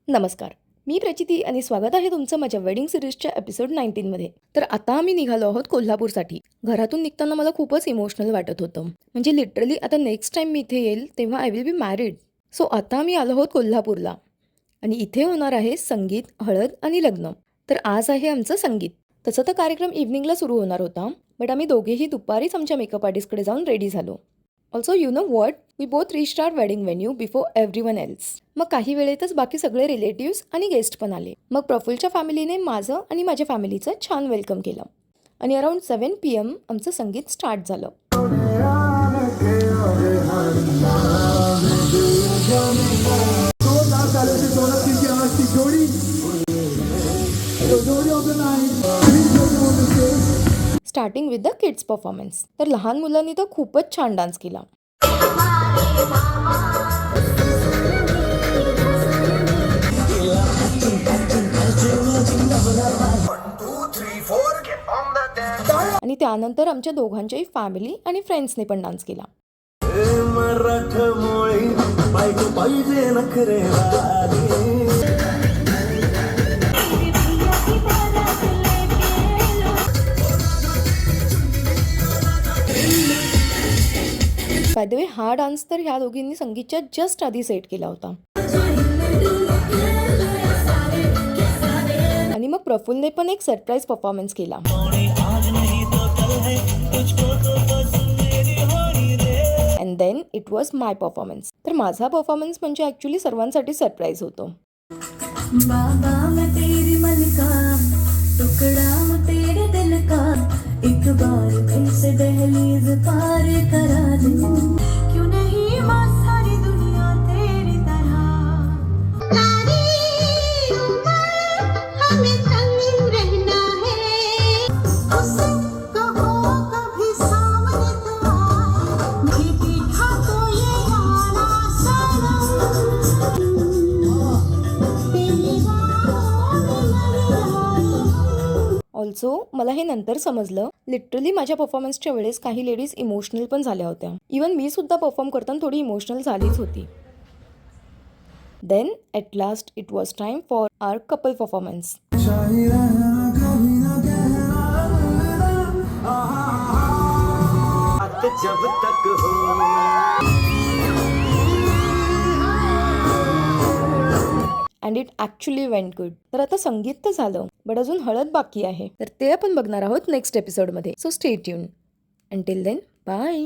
नमस्कार. मी प्रचिती आणि स्वागत आहे तुमचं माझ्या वेडिंग सिरीजच्या एपिसोड 19 मध्ये. तर आता आम्ही निघालो आहोत कोल्हापूरसाठी. घरातून निघताना मला खूपच इमोशनल वाटत होतं. म्हणजे लिटरली आता नेक्स्ट टाइम मी इथे येईल तेव्हा I will be married. So आता आम्ही आलो आहोत कोल्हापूरला आणि इथे होणार आहे संगीत, हळद आणि लग्न. तर आज आहे आमचं संगीत. तसं तर कार्यक्रम इव्हनिंगला सुरू होणार होता, बट आम्ही दोघेही दुपारीच आमच्या मेकअप आर्टिस्टकडे जाऊन रेडी झालो. Also you know what, we both reached our wedding venue before everyone else. मग काही वेळेतच बाकी सगळे रिलेटिव्स आणि गेस्ट पण आले. मग प्रफुल्लच्या फॅमिलीने माझं आणि माझ्या फॅमिलीचं छान वेलकम केलं आणि अराउंड 7 PM आमचं संगीत स्टार्ट झालं. Starting with the kids performance. तर लहान मुलांनी तर खूपच छान डान्स केला. आणि त्यानंतर आमच्या दोघांच्याही फॅमिली आणि फ्रेंड्सने पण डान्स केला. बाय द वे, हा डान्स तर ह्या दोघींनी संगीतच्या जस्ट आधी सेट केला होता. आणि मग प्रफुल्लने पण एक सरप्राईज परफॉर्मन्स केला. And then it was my performance. तर माझा परफॉर्मन्स म्हणजे ॲक्च्युली सर्वांसाठी सरप्राईज होतो. बाबा मैं तेरी मलका, टुकड़ा मैं तेरे दिल का, एक बार फिर से दहलीज पार करा दे, क्यों नहीं माँ सारी दुनिया तेरी तरह, सारी उम्र हमें संग रहना है, उससे कहो कभी सामने तो आए, भी देखा तो ये यारा सनम, तेरी ऑल्सो मला हे नंतर समजलं, लिटरली माझ्या परफॉर्मन्सच्या वेळेस काही लेडीज इमोशनल पण झाल्या होत्या. इवन मी सुद्धा परफॉर्म करताना थोडी इमोशनल झालीच होती. Then at last it was time for our couple performance. And it actually went good. तर आता संगीत तर झालं, बट अजून हळद बाकी आहे. तर ते आपण बघणार आहोत नेक्स्ट एपिसोडमध्ये. So stay tuned. Until then, bye.